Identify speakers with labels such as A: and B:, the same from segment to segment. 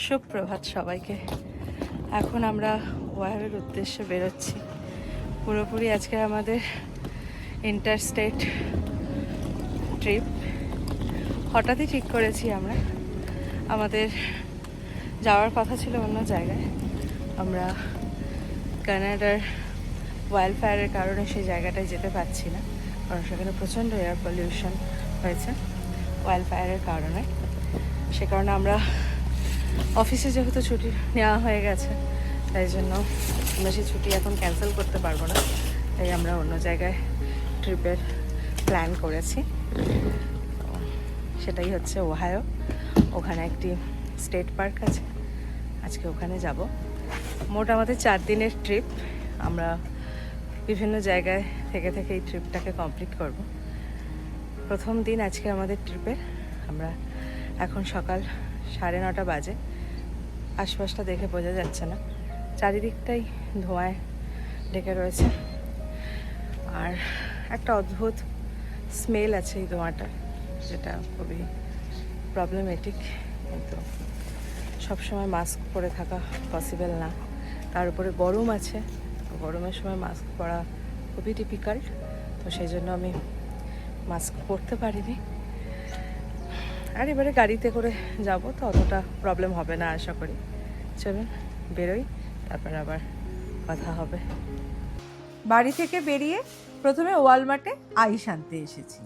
A: সুপ্রভাত সবাইকে। এখন আমরা ওয়াহের উদ্দেশ্যে বেরোচ্ছি। পুরোপুরি আজকে আমাদের ইন্টারস্টেট ট্রিপ হঠাৎই ঠিক করেছি আমরা। আমাদের যাওয়ার কথা ছিল অন্য জায়গায়। আমরা কানাডার ওয়াইল্ড ফায়ারের কারণে সেই জায়গাটায় যেতে পারছি না, কারণ সেখানে প্রচণ্ড এয়ার পলিউশন হয়েছে ওয়াইল্ড ফায়ারের কারণে। সে কারণে আমরা অফিসে যেহেতু ছুটি নেওয়া হয়ে গেছে, তাই জন্য আমরা সেই ছুটি এখন ক্যান্সেল করতে পারবো না। তাই আমরা অন্য জায়গায় ট্রিপের প্ল্যান করেছি। সেটাই হচ্ছে ওহাইও। ওখানে একটি স্টেট পার্ক আছে, আজকে ওখানে যাব। মোট আমাদের 4 দিনের ট্রিপ। আমরা বিভিন্ন জায়গায় থেকে থেকে এই ট্রিপটাকে কমপ্লিট করব। প্রথম দিন আজকে আমাদের ট্রিপের। আমরা এখন সকাল 9:30 বাজে। আশপাশটা দেখে বোঝা যাচ্ছে না, চারিদিকটাই ধোঁয়ায় ঢেকে রয়েছে। আর একটা অদ্ভুত স্মেল আছে এই ধোঁয়াটা, যেটা খুবই প্রবলেমেটিক। কিন্তু সবসময় মাস্ক পরে থাকা পসিবল না। তার উপরে গরম আছে, গরমের সময় মাস্ক পরা খুবই ডিফিকাল্ট। তো সেই জন্য আমি মাস্ক পরতে পারিনি। আর এবারে গাড়িতে করে যাব, তো অতটা প্রবলেম হবে না আশা করি। চলুন বেরোই, তারপর আবার কথা হবে।
B: বাড়ি থেকে বেরিয়ে প্রথমে ওয়ালমার্টে আইস আনতে এসেছি।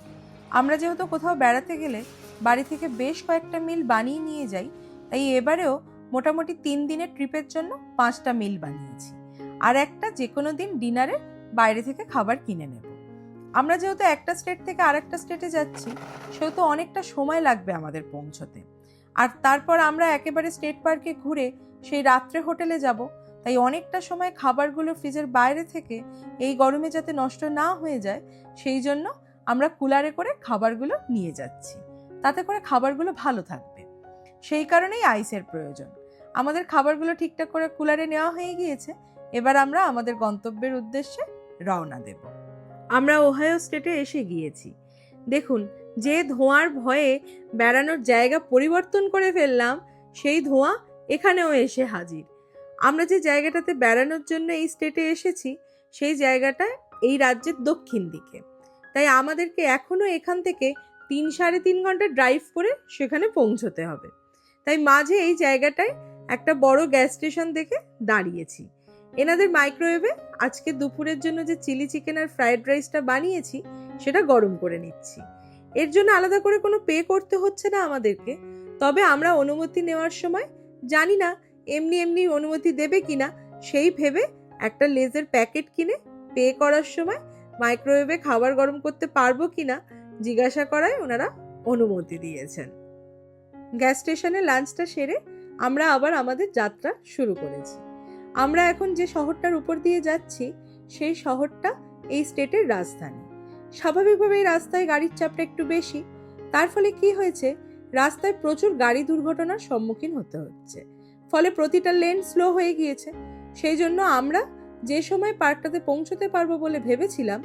B: আমরা যেহেতু কোথাও বেড়াতে গেলে বাড়ি থেকে বেশ কয়েকটা মিল বানিয়ে নিয়ে যাই, তাই এবারেও মোটামুটি 3 দিনের ট্রিপের জন্য 5টা মিল বানিয়েছি। আর একটা যে কোনো দিন ডিনারে বাইরে থেকে খাবার কিনে নেব। আমরা যেহেতু একটা স্টেট থেকে আরেকটা স্টেটে যাচ্ছি, সেহেতু অনেকটা সময় লাগবে আমাদের পৌঁছতে। আর তারপর আমরা একেবারে স্টেট পার্কে ঘুরে সেই রাত্রে হোটেলে যাব। তাই অনেকটা সময় খাবারগুলো ফ্রিজের বাইরে থেকে এই গরমে যাতে নষ্ট না হয়ে যায়, সেই জন্য আমরা কুলারে করে খাবারগুলো নিয়ে যাচ্ছি। তাতে করে খাবারগুলো ভালো থাকবে, সেই কারণেই আইসের প্রয়োজন। আমাদের খাবারগুলো ঠিকঠাক করে কুলারে নেওয়া হয়ে গিয়েছে। এবার আমরা আমাদের গন্তব্যের উদ্দেশ্যে রওনা দেব। আমরা ওহাইও স্টেটে এসে গিয়েছি। দেখুন, যে ধোঁয়ার ভয়ে বেড়ানোর জায়গা পরিবর্তন করে ফেললাম, সেই ধোঁয়া এখানেও এসে হাজির। আমরা যে জায়গাটাতে বেড়ানোর জন্য এই স্টেটে এসেছি, সেই জায়গাটা এই রাজ্যের দক্ষিণ দিকে। তাই আমাদেরকে এখনো এখান থেকে 3-3.5 ঘন্টা ড্রাইভ করে সেখানে পৌঁছতে হবে। তাই মাঝে এই জায়গাটায় একটা বড় গ্যাস স্টেশন দেখে দাঁড়িয়েছি। এনাদের মাইক্রোওয়েভে আজকে দুপুরের জন্য যে চিলি চিকেন আর ফ্রাইড রাইসটা বানিয়েছি, সেটা গরম করে নিচ্ছি। এর জন্য আলাদা করে কোনো পে করতে হচ্ছে না আমাদেরকে। তবে আমরা অনুমতি নেওয়ার সময় জানি না এমনি এমনি অনুমতি দেবে কিনা, সেই ভেবে একটা লেজের প্যাকেট কিনে পে করার সময় মাইক্রোওয়েভে খাবার গরম করতে পারবো কিনা জিজ্ঞাসা করায় ওনারা অনুমতি দিয়েছেন। গ্যাস স্টেশনে লাঞ্চটা সেরে আমরা আবার আমাদের যাত্রা শুরু করেছি। আমরা এখন যে শহরটার উপর দিয়ে যাচ্ছি, সেই শহরটা এই স্টেটের রাজধানী। স্বাভাবিকভাবে এই রাস্তায় গাড়ির চাপটা একটু বেশি। তার ফলে কি হয়েছে, রাস্তায় প্রচুর গাড়ি দুর্ঘটনার সম্মুখীন হতে হচ্ছে। ফলে প্রতিটা লেন স্লো হয়ে গিয়েছে। সেই জন্য আমরা যে সময় পার্কটাতে পৌঁছতে পারবো বলে ভেবেছিলাম,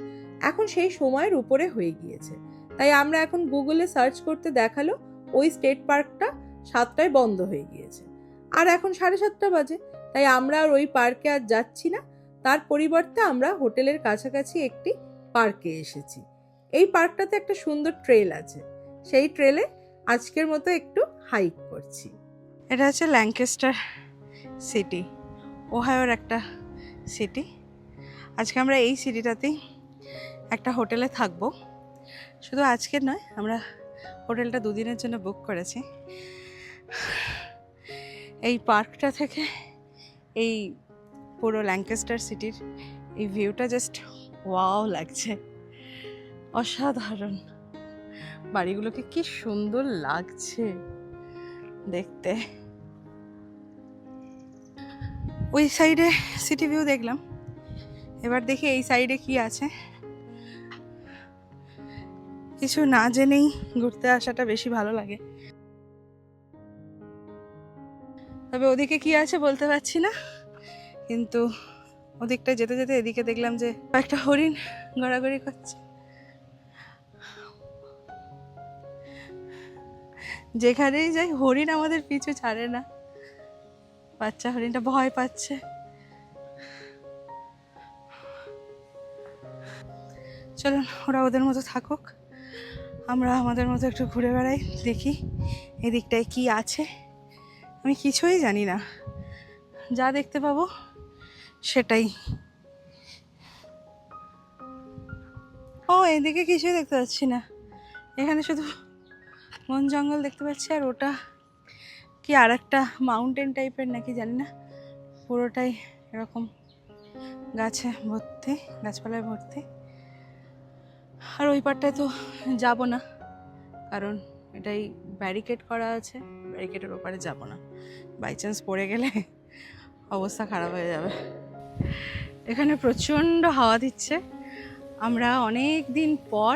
B: এখন সেই সময়ের উপরে হয়ে গিয়েছে। তাই আমরা এখন গুগলে সার্চ করতে দেখালো ওই স্টেট পার্কটা 7টায় বন্ধ হয়ে গিয়েছে। আর এখন 7:30 বাজে। তাই আমরা আর ওই পার্কে আর যাচ্ছি না। তার পরিবর্তে আমরা হোটেলের কাছাকাছি একটি পার্কে এসেছি। এই পার্কটাতে একটা সুন্দর ট্রেল আছে, সেই ট্রেলে আজকের মতো একটু হাইক করছি।
A: এটা হচ্ছে ল্যাঙ্কাস্টার সিটি, ওহাইওর একটা সিটি। আজকে আমরা এই সিটিটাতেই একটা হোটেলে থাকবো। শুধু আজকের নয়, আমরা হোটেলটা 2 দিনের জন্য বুক করেছি। এই পার্কটা থেকে এই পুরো ল্যাঙ্কাস্টার সিটির এই ভিউটা জাস্ট ওয়াও লাগছে, অসাধারণ। বাড়িগুলোকে কি সুন্দর লাগছে দেখতে। ওই সাইডে সিটি ভিউ দেখলাম, এবার দেখি এই সাইডে কি আছে। কিছু না জেনেই ঘুরতে আসাটা বেশি ভালো লাগে। তবে ওদিকে কি আছে বলতে পারছি না, কিন্তু ওদিকটা যেতে যেতে এদিকে দেখলাম যে একটা হরিণ ঘোরাঘুরি করছে। যেখানেই যাই হরিণ আমাদের পিছু ছাড়ে না। বাচ্চা হরিণটা ভয় পাচ্ছে। চলুন, ওরা ওদের মতো থাকুক, আমরা আমাদের মতো একটু ঘুরে বেড়াই, দেখি এদিকটায় কি আছে। আমি কিছুই জানি না, যা দেখতে পাবো সেটাই। ও, এদিকে কিছুই দেখতে পাচ্ছি না, এখানে শুধু বন জঙ্গল দেখতে পাচ্ছি। আর ওটা কি আর একটা মাউন্টেন টাইপের নাকি জানি না, পুরোটাই এরকম গাছে ভর্তি, গাছপালায় ভর্তি। আর ওই পারটায় তো যাব না, কারণ এটাই ব্যারিকেড করা আছে, ব্যারিকেডের ওপারে যাব না, বাই চান্স পড়ে গেলে অবস্থা খারাপ হয়ে যাবে। এখানে প্রচণ্ড হাওয়া দিচ্ছে, আমরা অনেক দিন পর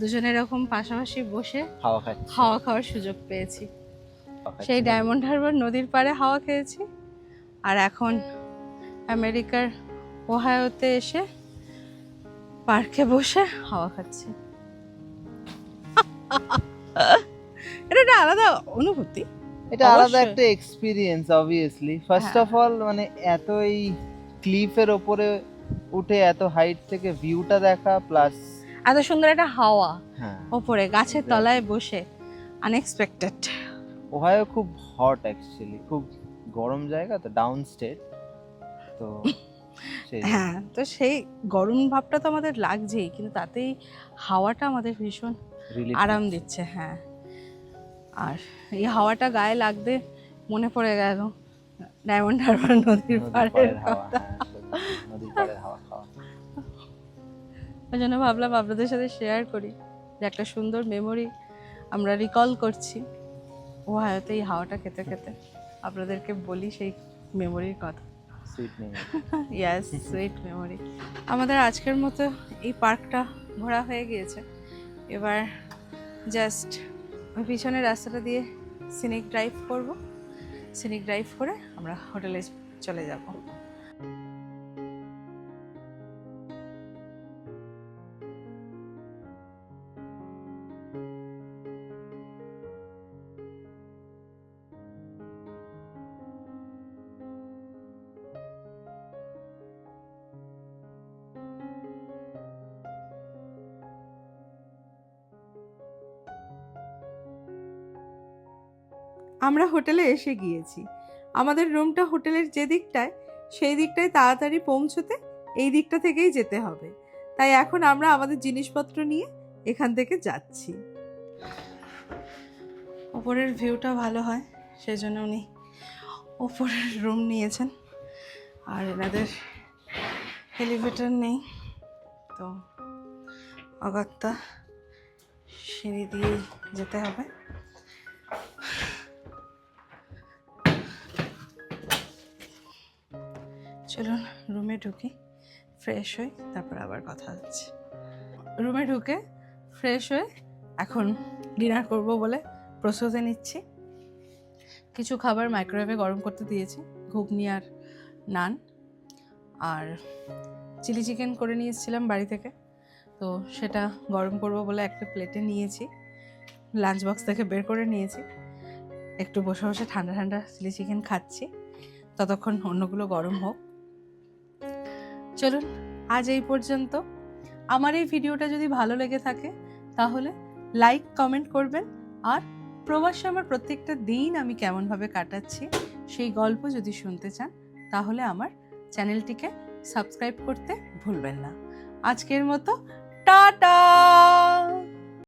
A: দুজনে এরকম পাশাপাশি বসে হাওয়া খাওয়ার সুযোগ পেয়েছি। সেই ডায়মন্ড হারবার নদীর পাড়ে হাওয়া খেয়েছি, আর এখন আমেরিকার ওহায়োতে এসে পার্কে বসে হাওয়া খাচ্ছি। এটা একটা আলাদা অনুভূতি,
C: এটা আলাদা একটা experience obviously. First of all মানে এত এই ক্লিফের ওপরে উঠে এত হাইট থেকে ভিউটা দেখা, প্লাস
A: এত সুন্দর একটা হাওয়া
C: হ্যাঁ
A: ওপরে গাছের তলায় বসে, আনএক্সপেক্টেড।
C: ওহাইও খুব হট অ্যাকচুয়ালি, খুব গরম জায়গা তো, ডাউন স্টেট তো
A: হ্যাঁ, তো সেই গরম ভাবটা তো আমাদের লাগছেই, কিন্তু তাতেই হাওয়াটা আমাদের ভীষণ আরাম দিচ্ছে। হ্যাঁ, আর এই হাওয়াটা গায়ে লাগতে মনে পড়ে গেল ডায়মন্ড হারবার নদীর পাড়ের কথা।
C: নদীর পাড়ের হাওয়া খাওয়া,
A: ওই জন্য ভাবলাম আপনাদের সাথে শেয়ার করি যে একটা সুন্দর মেমোরি আমরা রিকল করছি ওহায়োতে এই হাওয়াটা খেতে খেতে। আপনাদেরকে বলি সেই মেমোরির কথা।
C: Sweet memory.
A: Yes, sweet memory. আমাদের আজকের মতো এই পার্কটা ঘোরা হয়ে গিয়েছে, এবার জাস্ট ওই পিছনের রাস্তাটা দিয়ে সিনিক ড্রাইভ করব, সিনিক ড্রাইভ করে আমরা হোটেলে চলে যাব।
B: আমরা হোটেলে এসে গিয়েছি। আমাদের রুমটা হোটেলের যে দিকটায়, সেই দিকটায় তাড়াতাড়ি পৌঁছতে এই দিকটা থেকেই যেতে হবে। তাই এখন আমরা আমাদের জিনিসপত্র নিয়ে এখান থেকে যাচ্ছি।
A: ওপরের ভিউটা ভালো হয়, সেই জন্য উনি ওপরের রুম নিয়েছেন। আর এনাদের এলিভেটর নেই, তো অগত্যা সিঁড়ি দিয়েই যেতে হবে। চলুন রুমে ঢুকি, ফ্রেশ হই, তারপর আবার কথা হচ্ছে। রুমে ঢুকে ফ্রেশ হয়ে এখন ডিনার করব বলে প্রস্তুতি নিচ্ছি। কিছু খাবার মাইক্রোওয়েভে গরম করতে দিয়েছি, ঘুগনি আর নান, আর চিলি চিকেন করে নিয়ে এসেছিলাম বাড়ি থেকে, তো সেটা গরম করব বলে একটা প্লেটে নিয়েছি, লাঞ্চ বক্স থেকে বের করে নিয়েছি। একটু বসে বসে ঠান্ডা ঠান্ডা চিলি চিকেন খাচ্ছি, ততক্ষণ অন্যগুলো গরম হোক। চলুন, আজ এই পর্যন্ত। আমার এই ভিডিওটা যদি ভালো লেগে থাকে তাহলে লাইক কমেন্ট করবেন, আর প্রবাসে আমার প্রত্যেকটা দিন আমি কেমনভাবে কাটাচ্ছি সেই গল্প যদি শুনতে চান তাহলে আমার চ্যানেলটিকে সাবস্ক্রাইব করতে ভুলবেন না। আজকের মতো টাটা।